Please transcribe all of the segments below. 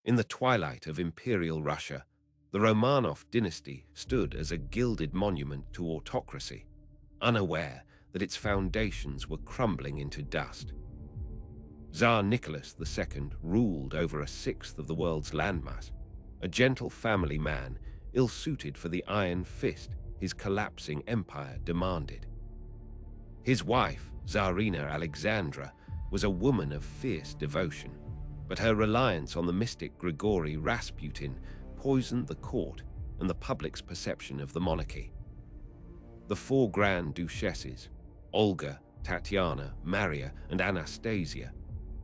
In the twilight of imperial Russia, the Romanov dynasty stood as a gilded monument to autocracy, unaware that its foundations were crumbling into dust. Tsar Nicholas II ruled over a sixth of the world's landmass, a gentle family man ill-suited for the iron fist his collapsing empire demanded. His wife, Tsarina Alexandra, was a woman of fierce devotion, but her reliance on the mystic Grigory Rasputin poisoned the court and the public's perception of the monarchy. The four Grand Duchesses, Olga, Tatiana, Maria, and Anastasia,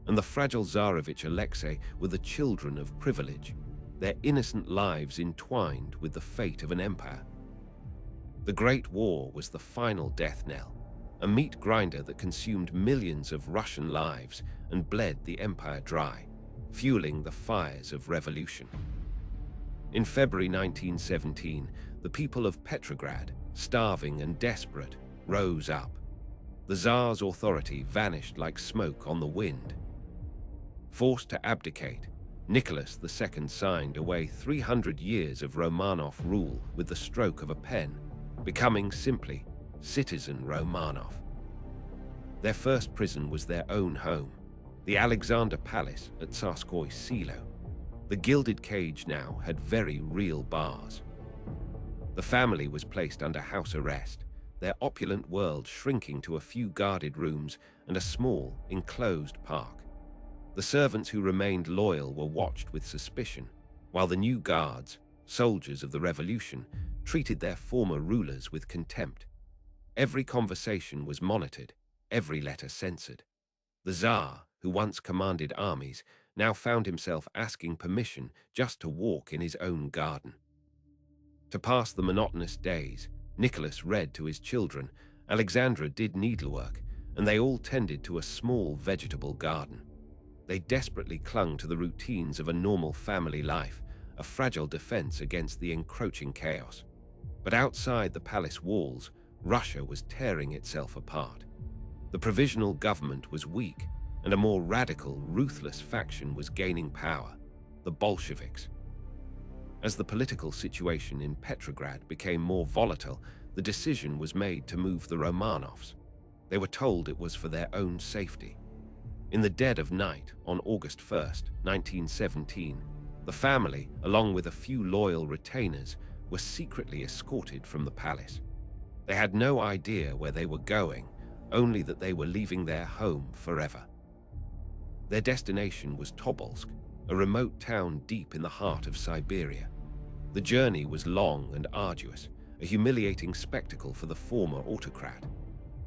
and the fragile Tsarevich Alexei were the children of privilege, their innocent lives entwined with the fate of an empire. The Great War was the final death knell, a meat grinder that consumed millions of Russian lives and bled the empire dry, fueling the fires of revolution. In February 1917, the people of Petrograd, starving and desperate, rose up. The Tsar's authority vanished like smoke on the wind. Forced to abdicate, Nicholas II signed away 300 years of Romanov rule with the stroke of a pen, becoming simply Citizen Romanov. Their first prison was their own home, the Alexander Palace at Tsarskoye Selo. The gilded cage now had very real bars. The family was placed under house arrest, their opulent world shrinking to a few guarded rooms and a small, enclosed park. The servants who remained loyal were watched with suspicion, while the new guards, soldiers of the revolution, treated their former rulers with contempt. Every conversation was monitored, every letter censored. The Tsar, who once commanded armies, now found himself asking permission just to walk in his own garden. To pass the monotonous days, Nicholas read to his children, Alexandra did needlework, and they all tended to a small vegetable garden. They desperately clung to the routines of a normal family life, a fragile defense against the encroaching chaos. But outside the palace walls, Russia was tearing itself apart. The provisional government was weak, and a more radical, ruthless faction was gaining power, the Bolsheviks. As the political situation in Petrograd became more volatile, the decision was made to move the Romanovs. They were told it was for their own safety. In the dead of night, on August 1st, 1917, the family, along with a few loyal retainers, were secretly escorted from the palace. They had no idea where they were going, only that they were leaving their home forever. Their destination was Tobolsk, a remote town deep in the heart of Siberia. The journey was long and arduous, a humiliating spectacle for the former autocrat.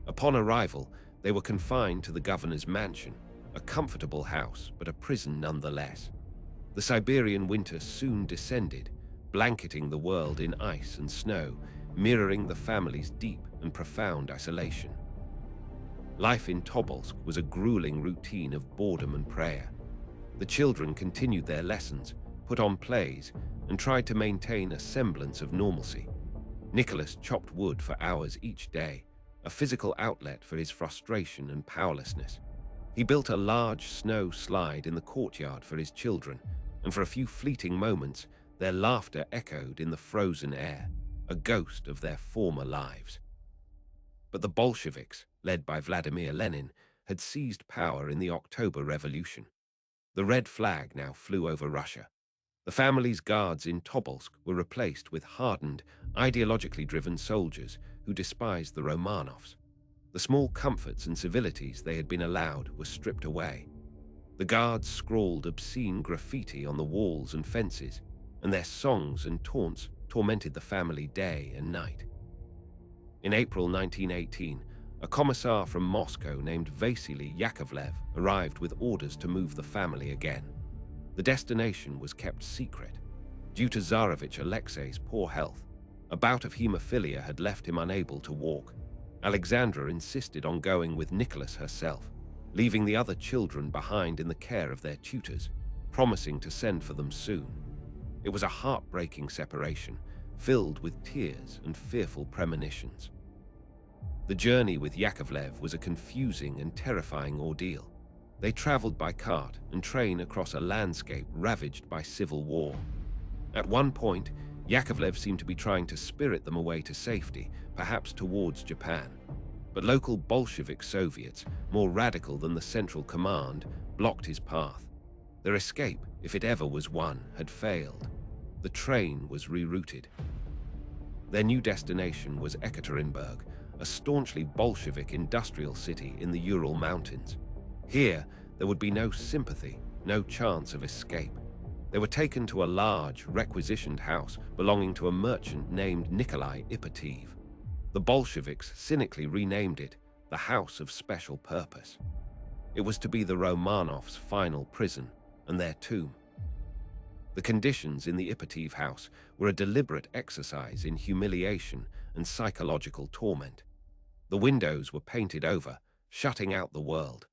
Upon arrival, they were confined to the governor's mansion, a comfortable house, but a prison nonetheless. The Siberian winter soon descended, blanketing the world in ice and snow, mirroring the family's deep and profound isolation. Life in Tobolsk was a grueling routine of boredom and prayer. The children continued their lessons, put on plays, and tried to maintain a semblance of normalcy. Nicholas chopped wood for hours each day, a physical outlet for his frustration and powerlessness. He built a large snow slide in the courtyard for his children, and for a few fleeting moments, their laughter echoed in the frozen air, a ghost of their former lives. But the Bolsheviks, led by Vladimir Lenin, had seized power in the October Revolution. The red flag now flew over Russia. The family's guards in Tobolsk were replaced with hardened, ideologically driven soldiers who despised the Romanovs. The small comforts and civilities they had been allowed were stripped away. The guards scrawled obscene graffiti on the walls and fences, and their songs and taunts tormented the family day and night. In April 1918, a commissar from Moscow named Vasily Yakovlev arrived with orders to move the family again. The destination was kept secret. Due to Tsarevich Alexei's poor health, a bout of hemophilia had left him unable to walk. Alexandra insisted on going with Nicholas herself, leaving the other children behind in the care of their tutors, promising to send for them soon. It was a heartbreaking separation, filled with tears and fearful premonitions. The journey with Yakovlev was a confusing and terrifying ordeal. They traveled by cart and train across a landscape ravaged by civil war. At one point, Yakovlev seemed to be trying to spirit them away to safety, perhaps towards Japan. But local Bolshevik Soviets, more radical than the Central Command, blocked his path. Their escape, if it ever was one, had failed. The train was rerouted. Their new destination was Ekaterinburg, a staunchly Bolshevik industrial city in the Ural Mountains. Here, there would be no sympathy, no chance of escape. They were taken to a large, requisitioned house belonging to a merchant named Nikolai Ipatiev. The Bolsheviks cynically renamed it the House of Special Purpose. It was to be the Romanovs' final prison and their tomb. The conditions in the Ipatiev house were a deliberate exercise in humiliation and psychological torment. The windows were painted over, shutting out the world.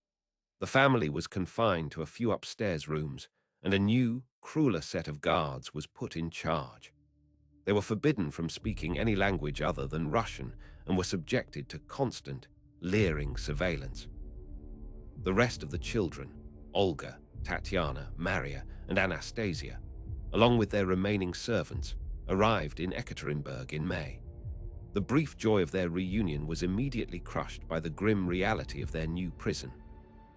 The family was confined to a few upstairs rooms, and a new, crueler set of guards was put in charge. They were forbidden from speaking any language other than Russian and were subjected to constant, leering surveillance. The rest of the children, Olga, Tatiana, Maria, and Anastasia, along with their remaining servants, arrived in Ekaterinburg in May. The brief joy of their reunion was immediately crushed by the grim reality of their new prison.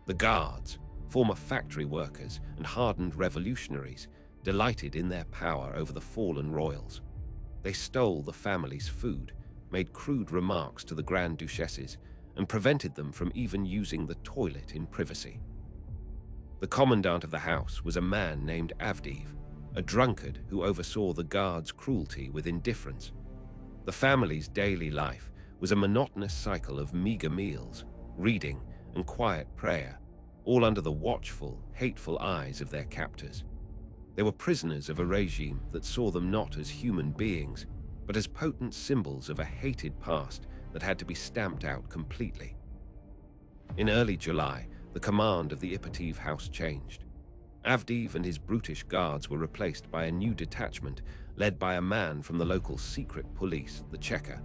The guards, former factory workers and hardened revolutionaries, delighted in their power over the fallen royals. They stole the family's food, made crude remarks to the Grand Duchesses, and prevented them from even using the toilet in privacy. The commandant of the house was a man named Avdiv, a drunkard who oversaw the guards' cruelty with indifference. The family's daily life was a monotonous cycle of meager meals, reading, and quiet prayer, all under the watchful, hateful eyes of their captors. They were prisoners of a regime that saw them not as human beings, but as potent symbols of a hated past that had to be stamped out completely. In early July, the command of the Ipatiev house changed. Avdiv and his brutish guards were replaced by a new detachment led by a man from the local secret police, the Cheka.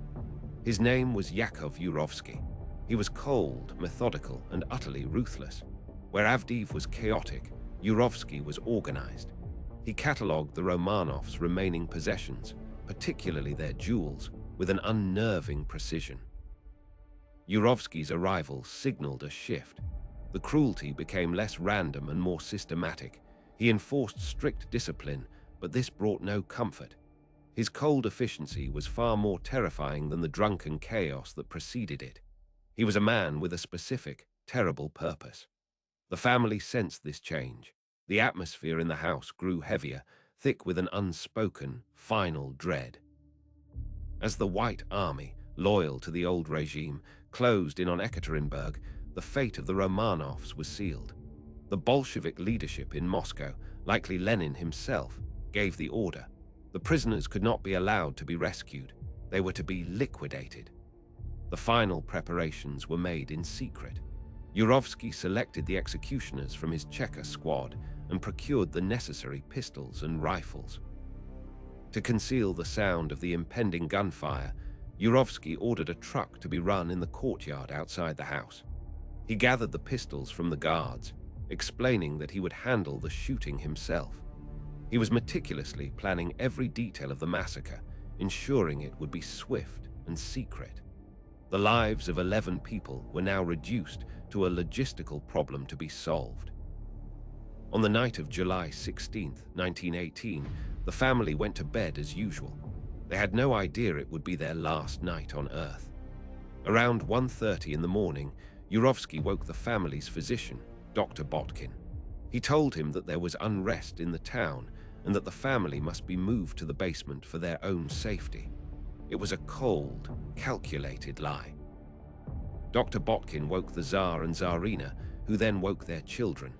His name was Yakov Yurovsky. He was cold, methodical, and utterly ruthless. Where Avdiv was chaotic, Yurovsky was organized. He catalogued the Romanovs' remaining possessions, particularly their jewels, with an unnerving precision. Yurovsky's arrival signaled a shift. The cruelty became less random and more systematic. He enforced strict discipline, but this brought no comfort. His cold efficiency was far more terrifying than the drunken chaos that preceded it. He was a man with a specific, terrible purpose. The family sensed this change. The atmosphere in the house grew heavier, thick with an unspoken, final dread. As the White Army, loyal to the old regime, closed in on Ekaterinburg, the fate of the Romanovs was sealed. The Bolshevik leadership in Moscow, likely Lenin himself, gave the order. The prisoners could not be allowed to be rescued. They were to be liquidated. The final preparations were made in secret. Yurovsky selected the executioners from his Cheka squad and procured the necessary pistols and rifles. To conceal the sound of the impending gunfire, Yurovsky ordered a truck to be run in the courtyard outside the house. He gathered the pistols from the guards, explaining that he would handle the shooting himself. He was meticulously planning every detail of the massacre, ensuring it would be swift and secret. The lives of 11 people were now reduced to a logistical problem to be solved. On the night of July 16, 1918, the family went to bed as usual. They had no idea it would be their last night on Earth. Around 1:30 in the morning, Yurovsky woke the family's physician, Dr. Botkin. He told him that there was unrest in the town and that the family must be moved to the basement for their own safety. It was a cold, calculated lie. Dr. Botkin woke the Tsar and Tsarina, who then woke their children.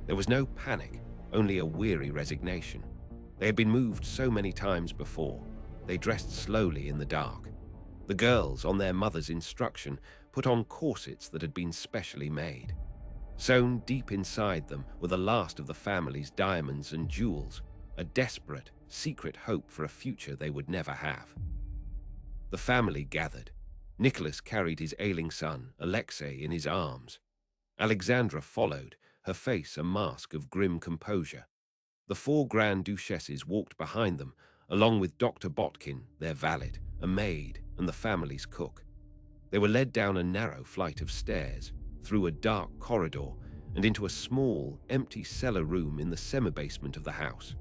There was no panic, only a weary resignation. They had been moved so many times before. They dressed slowly in the dark. The girls, on their mother's instruction, put on corsets that had been specially made. Sewn deep inside them were the last of the family's diamonds and jewels, a desperate, secret hope for a future they would never have. The family gathered. Nicholas carried his ailing son, Alexei, in his arms. Alexandra followed, her face a mask of grim composure. The four Grand Duchesses walked behind them, along with Dr. Botkin, their valet, a maid, and the family's cook. They were led down a narrow flight of stairs, through a dark corridor, and into a small, empty cellar room in the semi-basement of the house.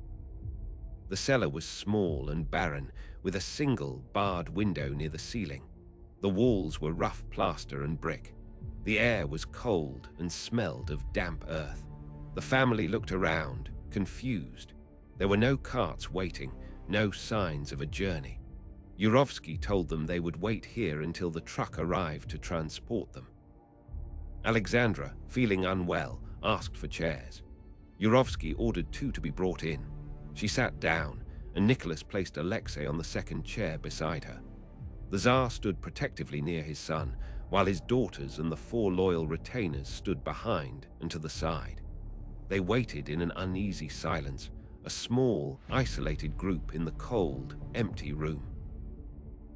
The cellar was small and barren, with a single, barred window near the ceiling. The walls were rough plaster and brick. The air was cold and smelled of damp earth. The family looked around, confused. There were no carts waiting, no signs of a journey. Yurovsky told them they would wait here until the truck arrived to transport them. Alexandra, feeling unwell, asked for chairs. Yurovsky ordered two to be brought in. She sat down, and Nicholas placed Alexei on the second chair beside her. The Tsar stood protectively near his son, while his daughters and the four loyal retainers stood behind and to the side. They waited in an uneasy silence, a small, isolated group in the cold, empty room.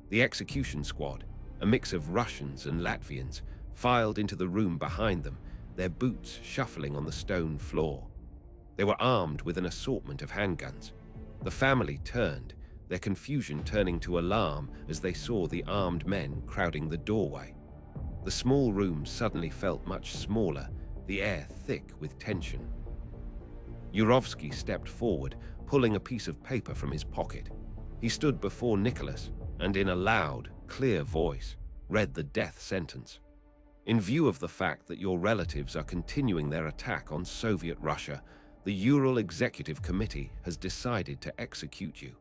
The execution squad, a mix of Russians and Latvians, filed into the room behind them, their boots shuffling on the stone floor. They were armed with an assortment of handguns. The family turned, their confusion turning to alarm as they saw the armed men crowding the doorway. The small room suddenly felt much smaller, the air thick with tension. Yurovsky stepped forward, pulling a piece of paper from his pocket. He stood before Nicholas and, in a loud, clear voice, read the death sentence. In view of the fact that your relatives are continuing their attack on Soviet Russia, the Ural Executive Committee has decided to execute you.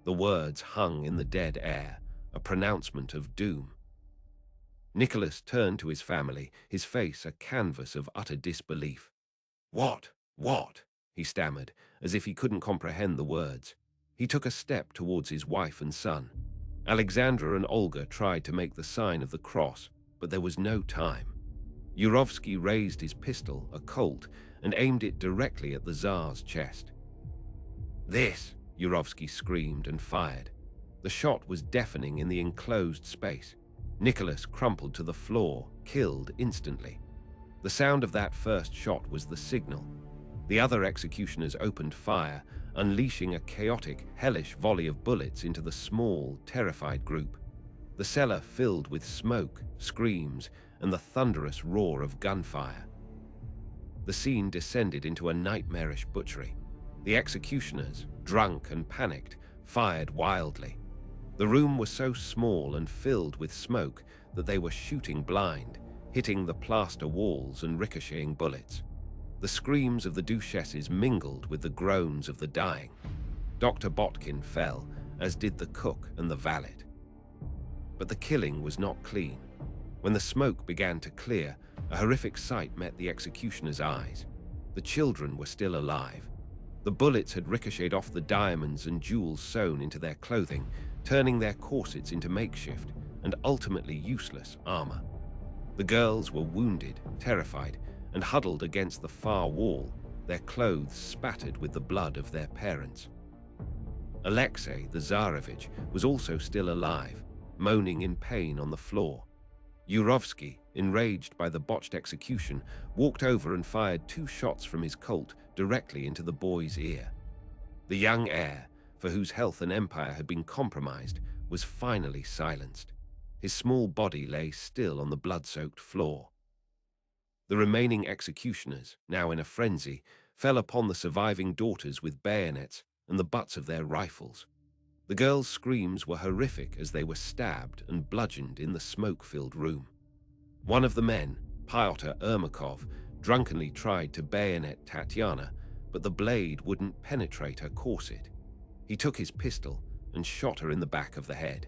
The words hung in the dead air, a pronouncement of doom. Nicholas turned to his family, his face a canvas of utter disbelief. What? He stammered, as if he couldn't comprehend the words. He took a step towards his wife and son. Alexandra and Olga tried to make the sign of the cross, but there was no time. Yurovsky raised his pistol, a Colt, and aimed it directly at the Tsar's chest. This, Yurovsky screamed and fired. The shot was deafening in the enclosed space. Nicholas crumpled to the floor, killed instantly. The sound of that first shot was the signal. The other executioners opened fire, unleashing a chaotic, hellish volley of bullets into the small, terrified group. The cellar filled with smoke, screams, and the thunderous roar of gunfire. The scene descended into a nightmarish butchery. The executioners, drunk and panicked, fired wildly. The room was so small and filled with smoke that they were shooting blind, hitting the plaster walls and ricocheting bullets. The screams of the duchesses mingled with the groans of the dying. Dr. Botkin fell, as did the cook and the valet. But the killing was not clean. When the smoke began to clear, a horrific sight met the executioner's eyes. The children were still alive. The bullets had ricocheted off the diamonds and jewels sewn into their clothing, turning their corsets into makeshift and ultimately useless armor. The girls were wounded, terrified, and huddled against the far wall, their clothes spattered with the blood of their parents. Alexei, the Tsarevich, was also still alive, moaning in pain on the floor. Yurovsky, enraged by the botched execution, walked over and fired 2 shots from his Colt directly into the boy's ear. The young heir, for whose health and empire had been compromised, was finally silenced. His small body lay still on the blood-soaked floor. The remaining executioners, now in a frenzy, fell upon the surviving daughters with bayonets and the butts of their rifles. The girls' screams were horrific as they were stabbed and bludgeoned in the smoke-filled room. One of the men, Pyotr Ermakov, drunkenly tried to bayonet Tatiana, but the blade wouldn't penetrate her corset. He took his pistol and shot her in the back of the head.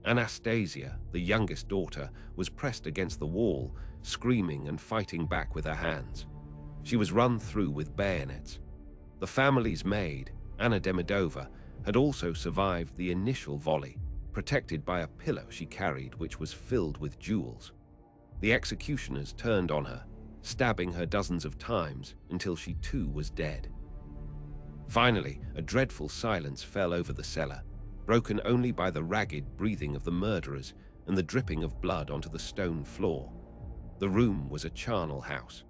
Anastasia, the youngest daughter, was pressed against the wall, screaming and fighting back with her hands. She was run through with bayonets. The family's maid, Anna Demidova, had also survived the initial volley, protected by a pillow she carried which was filled with jewels. The executioners turned on her, stabbing her dozens of times until she too was dead. Finally, a dreadful silence fell over the cellar, broken only by the ragged breathing of the murderers and the dripping of blood onto the stone floor. The room was a charnel house.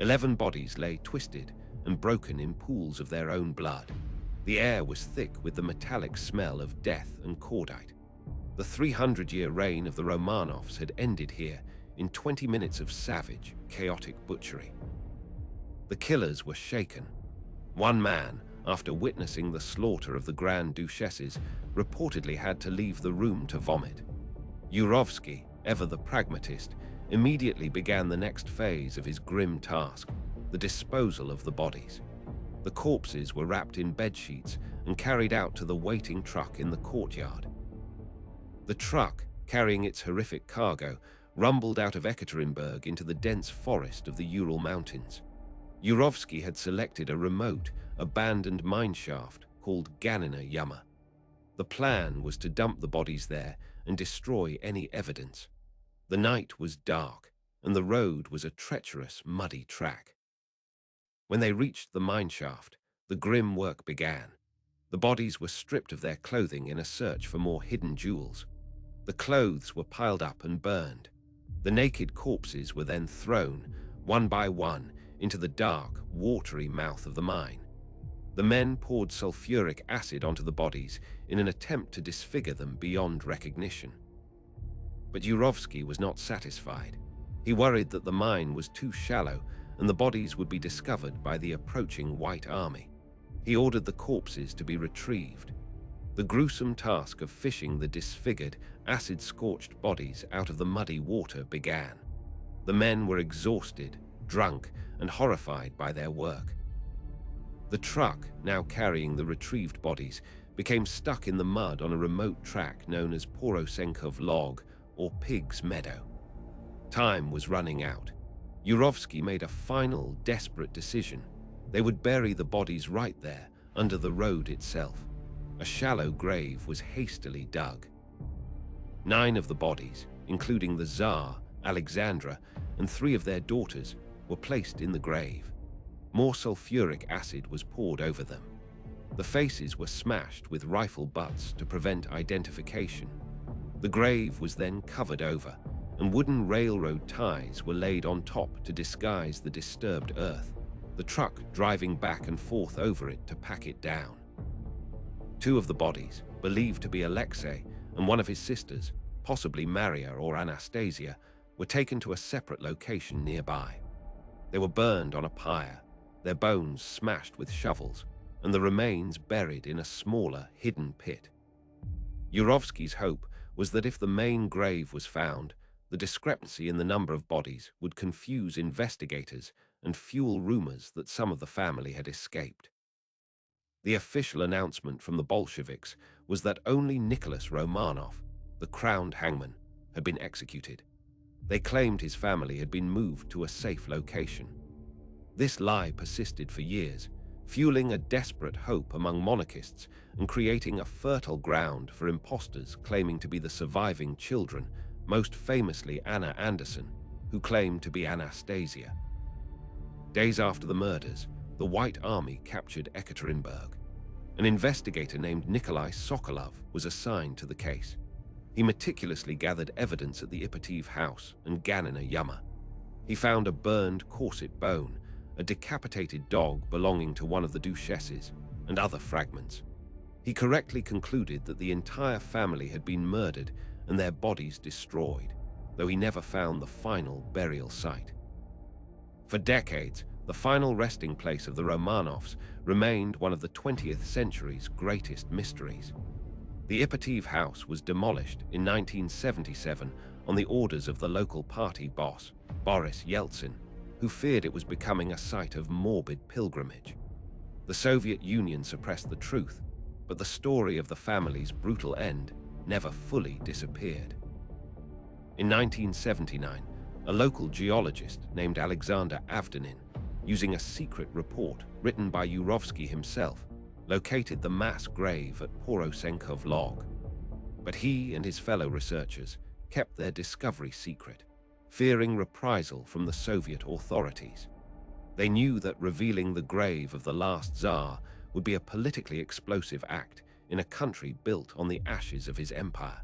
11 bodies lay twisted and broken in pools of their own blood. The air was thick with the metallic smell of death and cordite. The 300-year reign of the Romanovs had ended here in 20 minutes of savage, chaotic butchery. The killers were shaken. One man, after witnessing the slaughter of the Grand Duchesses, reportedly had to leave the room to vomit. Yurovsky, ever the pragmatist, immediately began the next phase of his grim task, the disposal of the bodies. The corpses were wrapped in bedsheets and carried out to the waiting truck in the courtyard. The truck, carrying its horrific cargo, rumbled out of Ekaterinburg into the dense forest of the Ural Mountains. Yurovsky had selected a remote, abandoned mineshaft called Ganina Yama. The plan was to dump the bodies there and destroy any evidence. The night was dark, and the road was a treacherous, muddy track. When they reached the mineshaft, the grim work began. The bodies were stripped of their clothing in a search for more hidden jewels. The clothes were piled up and burned. The naked corpses were then thrown, one by one, into the dark, watery mouth of the mine. The men poured sulfuric acid onto the bodies in an attempt to disfigure them beyond recognition. But Yurovsky was not satisfied. He worried that the mine was too shallow and the bodies would be discovered by the approaching White Army. He ordered the corpses to be retrieved. The gruesome task of fishing the disfigured, acid-scorched bodies out of the muddy water began. The men were exhausted, drunk, and horrified by their work. The truck, now carrying the retrieved bodies, became stuck in the mud on a remote track known as Porosenkov Log, or Pig's Meadow. Time was running out. Yurovsky made a final, desperate decision. They would bury the bodies right there, under the road itself. A shallow grave was hastily dug. 9 of the bodies, including the Tsar, Alexandra, and 3 of their daughters, were placed in the grave. More sulfuric acid was poured over them. The faces were smashed with rifle butts to prevent identification. The grave was then covered over, and wooden railroad ties were laid on top to disguise the disturbed earth, the truck driving back and forth over it to pack it down. 2 of the bodies, believed to be Alexei and one of his sisters, possibly Maria or Anastasia, were taken to a separate location nearby. They were burned on a pyre, their bones smashed with shovels, and the remains buried in a smaller, hidden pit. Yurovsky's hope was that if the main grave was found, the discrepancy in the number of bodies would confuse investigators and fuel rumors that some of the family had escaped. The official announcement from the Bolsheviks was that only Nicholas Romanov, the crowned hangman, had been executed. They claimed his family had been moved to a safe location. This lie persisted for years, fueling a desperate hope among monarchists and creating a fertile ground for impostors claiming to be the surviving children, most famously Anna Anderson, who claimed to be Anastasia. Days after the murders, the White Army captured Ekaterinburg. An investigator named Nikolai Sokolov was assigned to the case. He meticulously gathered evidence at the Ipativ house and Ganina Yama. He found a burned corset bone, a decapitated dog belonging to one of the duchesses, and other fragments. He correctly concluded that the entire family had been murdered and their bodies destroyed, though he never found the final burial site. For decades, the final resting place of the Romanovs remained one of the 20th century's greatest mysteries. The Ipativ house was demolished in 1977 on the orders of the local party boss, Boris Yeltsin, who feared it was becoming a site of morbid pilgrimage. The Soviet Union suppressed the truth, but the story of the family's brutal end never fully disappeared. In 1979, a local geologist named Alexander Avdenin, using a secret report written by Yurovsky himself, located the mass grave at Porosenkov Log. But he and his fellow researchers kept their discovery secret, fearing reprisal from the Soviet authorities. They knew that revealing the grave of the last Tsar would be a politically explosive act in a country built on the ashes of his empire.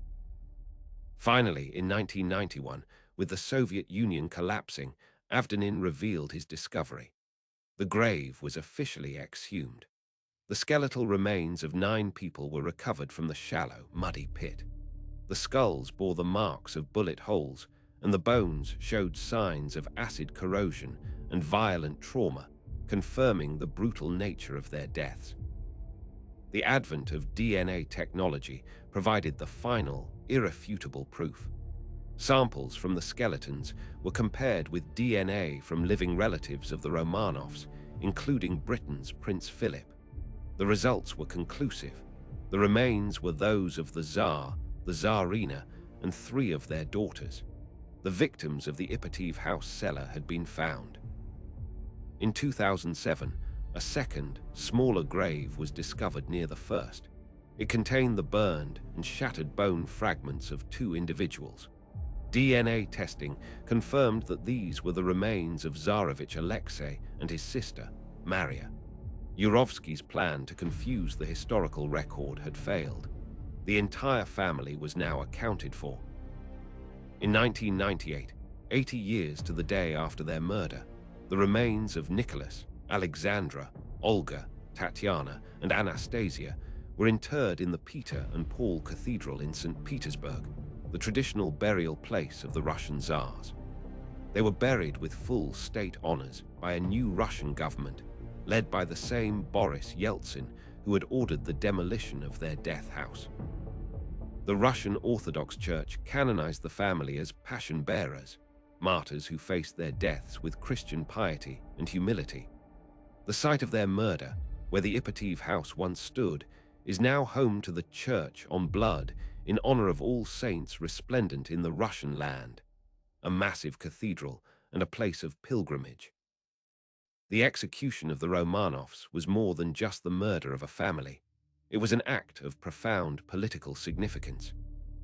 Finally, in 1991, with the Soviet Union collapsing Avdenin revealed his discovery. The grave was officially exhumed. The skeletal remains of 9 people were recovered from the shallow, muddy pit. The skulls bore the marks of bullet holes, and the bones showed signs of acid corrosion and violent trauma, confirming the brutal nature of their deaths. The advent of DNA technology provided the final, irrefutable proof. Samples from the skeletons were compared with DNA from living relatives of the Romanovs, including Britain's Prince Philip. The results were conclusive. The remains were those of the Tsar, the Tsarina, and 3 of their daughters. The victims of the Ipatiev house cellar had been found. In 2007, a second, smaller grave was discovered near the first. It contained the burned and shattered bone fragments of 2 individuals. DNA testing confirmed that these were the remains of Tsarevich Alexei and his sister, Maria. Yurovsky's plan to confuse the historical record had failed. The entire family was now accounted for. In 1998, 80 years to the day after their murder, the remains of Nicholas, Alexandra, Olga, Tatiana, and Anastasia were interred in the Peter and Paul Cathedral in St. Petersburg, the traditional burial place of the Russian Tsars. They were buried with full state honors by a new Russian government, led by the same Boris Yeltsin who had ordered the demolition of their death house. The Russian Orthodox Church canonized the family as passion bearers, martyrs who faced their deaths with Christian piety and humility. The site of their murder, where the Ipatiev house once stood, is now home to the Church on Blood in honor of all saints resplendent in the Russian land, a massive cathedral and a place of pilgrimage. The execution of the Romanovs was more than just the murder of a family. It was an act of profound political significance.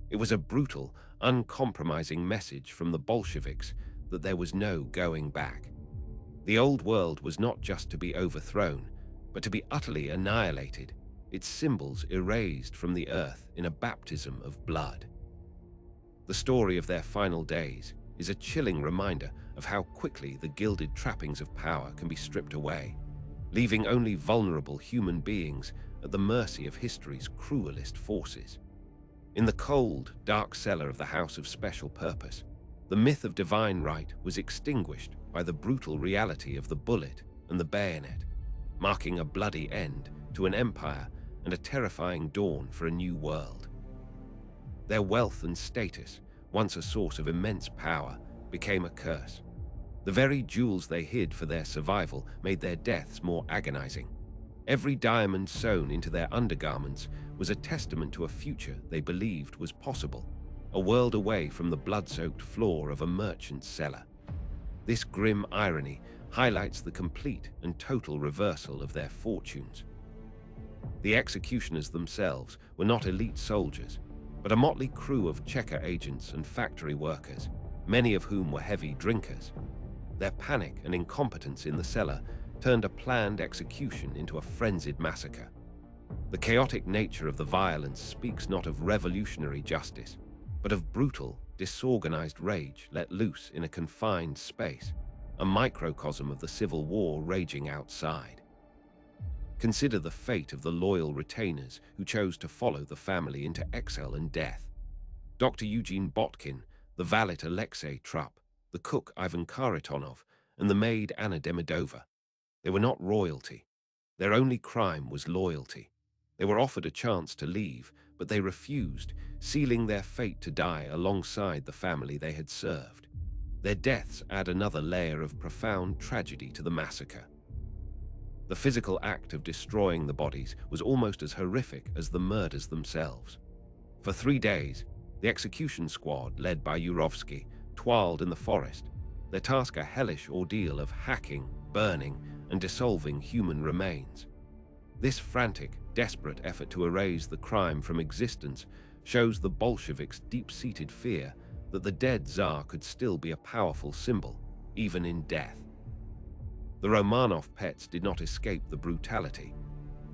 It was a brutal, uncompromising message from the Bolsheviks that there was no going back. The old world was not just to be overthrown, but to be utterly annihilated, its symbols erased from the earth in a baptism of blood. The story of their final days is a chilling reminder of how quickly the gilded trappings of power can be stripped away, leaving only vulnerable human beings at the mercy of history's cruelest forces. In the cold, dark cellar of the House of Special Purpose, the myth of divine right was extinguished by the brutal reality of the bullet and the bayonet, marking a bloody end to an empire and a terrifying dawn for a new world. Their wealth and status, once a source of immense power, became a curse. The very jewels they hid for their survival made their deaths more agonizing. Every diamond sewn into their undergarments was a testament to a future they believed was possible, a world away from the blood-soaked floor of a merchant's cellar. This grim irony highlights the complete and total reversal of their fortunes. The executioners themselves were not elite soldiers, but a motley crew of checker agents and factory workers, many of whom were heavy drinkers. Their panic and incompetence in the cellar turned a planned execution into a frenzied massacre. The chaotic nature of the violence speaks not of revolutionary justice, but of brutal, disorganized rage let loose in a confined space, a microcosm of the civil war raging outside. Consider the fate of the loyal retainers who chose to follow the family into exile and death. Dr. Eugene Botkin, the valet Alexei Trupp, the cook Ivan Kharitonov, and the maid Anna Demidova. They were not royalty. Their only crime was loyalty. They were offered a chance to leave, but they refused, sealing their fate to die alongside the family they had served. Their deaths add another layer of profound tragedy to the massacre. The physical act of destroying the bodies was almost as horrific as the murders themselves. For 3 days, the execution squad, led by Yurovsky, toiled in the forest, their task a hellish ordeal of hacking, burning, and dissolving human remains. This frantic, desperate effort to erase the crime from existence shows the Bolsheviks' deep-seated fear that the dead Tsar could still be a powerful symbol, even in death. The Romanov pets did not escape the brutality.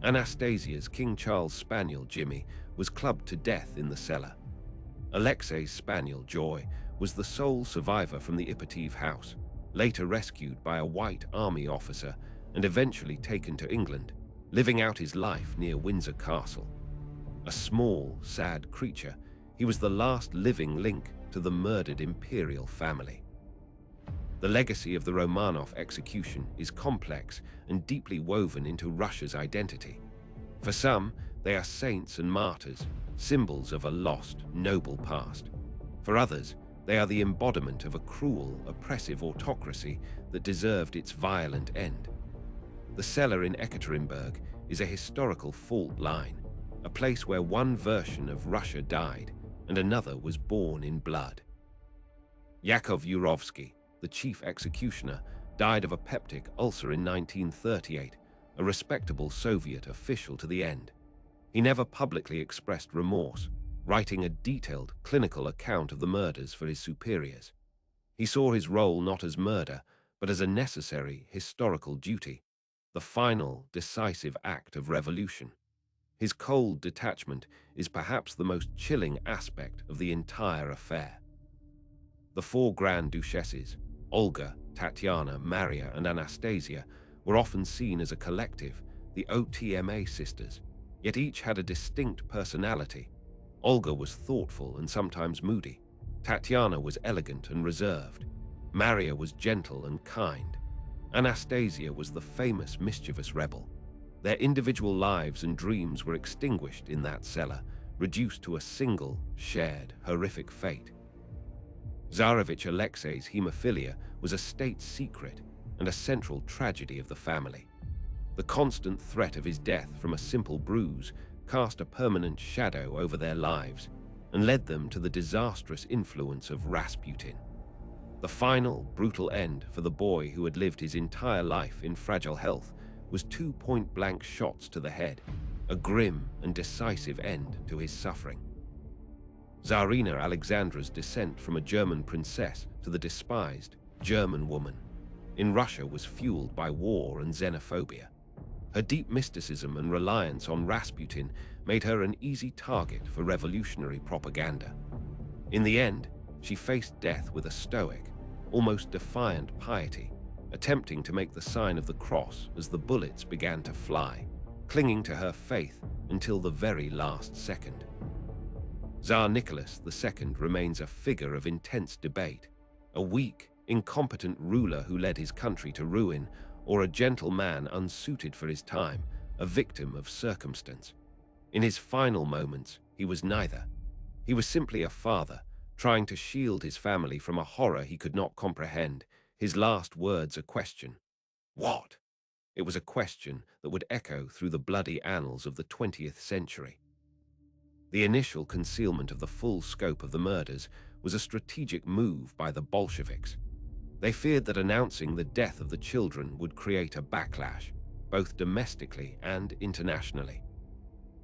Anastasia's King Charles spaniel Jimmy was clubbed to death in the cellar. Alexei's spaniel Joy was the sole survivor from the Ipatiev house. later rescued by a white army officer and eventually taken to England, living out his life near Windsor Castle. A small, sad creature, he was the last living link to the murdered imperial family. The legacy of the Romanov execution is complex and deeply woven into Russia's identity. For some, they are saints and martyrs, symbols of a lost, noble past. For others, they are the embodiment of a cruel, oppressive autocracy that deserved its violent end. The cellar in Ekaterinburg is a historical fault line, a place where one version of Russia died and another was born in blood. Yakov Yurovsky, the chief executioner, died of a peptic ulcer in 1938, a respectable Soviet official to the end. He never publicly expressed remorse, writing a detailed clinical account of the murders for his superiors. He saw his role not as murder, but as a necessary historical duty, the final, decisive act of revolution. His cold detachment is perhaps the most chilling aspect of the entire affair. The four Grand Duchesses, Olga, Tatiana, Maria, and Anastasia, were often seen as a collective, the Otma sisters, yet each had a distinct personality. Olga was thoughtful and sometimes moody. Tatiana was elegant and reserved. Maria was gentle and kind. Anastasia was the famous mischievous rebel. Their individual lives and dreams were extinguished in that cellar, reduced to a single, shared, horrific fate. Tsarevich Alexei's hemophilia was a state secret and a central tragedy of the family. The constant threat of his death from a simple bruise cast a permanent shadow over their lives and led them to the disastrous influence of Rasputin. The final, brutal end for the boy who had lived his entire life in fragile health was 2 point-blank shots to the head, a grim and decisive end to his suffering. Tsarina Alexandra's descent from a German princess to the despised German woman in Russia was fueled by war and xenophobia. Her deep mysticism and reliance on Rasputin made her an easy target for revolutionary propaganda. In the end, she faced death with a stoic, almost defiant piety, attempting to make the sign of the cross as the bullets began to fly, clinging to her faith until the very last second. Tsar Nicholas II remains a figure of intense debate, a weak, incompetent ruler who led his country to ruin, or a gentle man unsuited for his time, a victim of circumstance. In his final moments, he was neither. He was simply a father, trying to shield his family from a horror he could not comprehend, his last words a question. What? It was a question that would echo through the bloody annals of the 20th century. The initial concealment of the full scope of the murders was a strategic move by the Bolsheviks. They feared that announcing the death of the children would create a backlash, both domestically and internationally.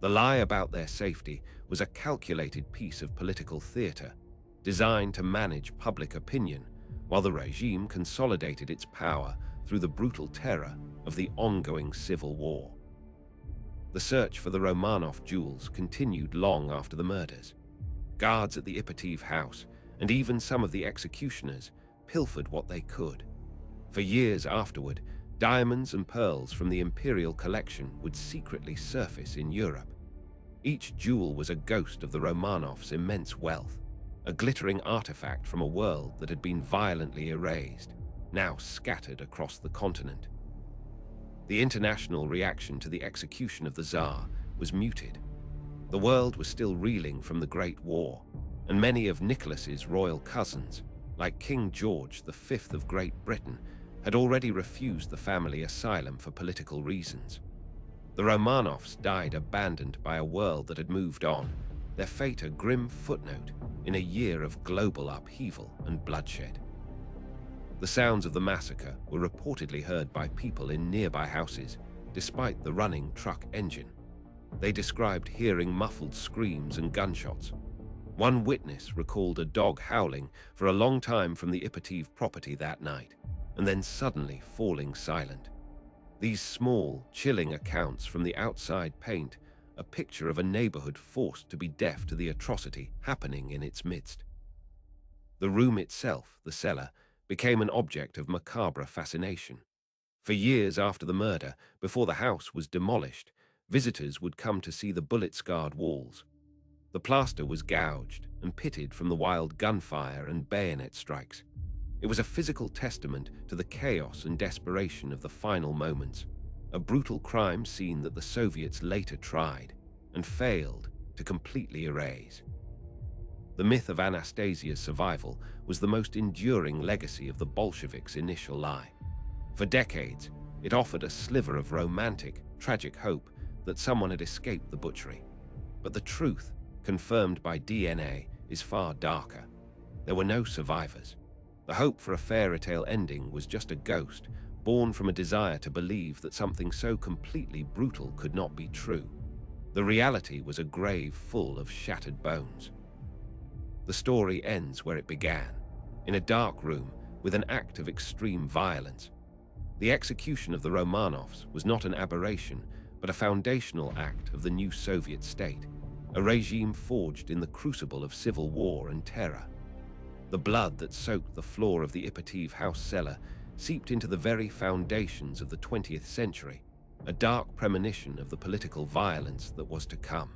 The lie about their safety was a calculated piece of political theater, designed to manage public opinion, while the regime consolidated its power through the brutal terror of the ongoing civil war. The search for the Romanov jewels continued long after the murders. Guards at the Ipatiev house, and even some of the executioners, pilfered what they could. For years afterward, diamonds and pearls from the imperial collection would secretly surface in Europe. Each jewel was a ghost of the Romanovs' immense wealth, a glittering artifact from a world that had been violently erased, now scattered across the continent. The international reaction to the execution of the Tsar was muted. The world was still reeling from the Great War, and many of Nicholas's royal cousins, like King George V of Great Britain, had already refused the family asylum for political reasons. The Romanovs died abandoned by a world that had moved on, their fate a grim footnote in a year of global upheaval and bloodshed. The sounds of the massacre were reportedly heard by people in nearby houses, despite the running truck engine. They described hearing muffled screams and gunshots. One witness recalled a dog howling for a long time from the Ipatiev property that night, and then suddenly falling silent. These small, chilling accounts from the outside paint a picture of a neighborhood forced to be deaf to the atrocity happening in its midst. The room itself, the cellar, became an object of macabre fascination. For years after the murder, before the house was demolished, visitors would come to see the bullet-scarred walls. The plaster was gouged and pitted from the wild gunfire and bayonet strikes. It was a physical testament to the chaos and desperation of the final moments, a brutal crime scene that the Soviets later tried and failed to completely erase. The myth of Anastasia's survival was the most enduring legacy of the Bolsheviks' initial lie. For decades, it offered a sliver of romantic, tragic hope that someone had escaped the butchery. But the truth, confirmed by DNA, is far darker. There were no survivors. The hope for a fairy tale ending was just a ghost, born from a desire to believe that something so completely brutal could not be true. The reality was a grave full of shattered bones. The story ends where it began, in a dark room with an act of extreme violence. The execution of the Romanovs was not an aberration, but a foundational act of the new Soviet state, a regime forged in the crucible of civil war and terror. The blood that soaked the floor of the Ipatiev house cellar seeped into the very foundations of the 20th century, a dark premonition of the political violence that was to come.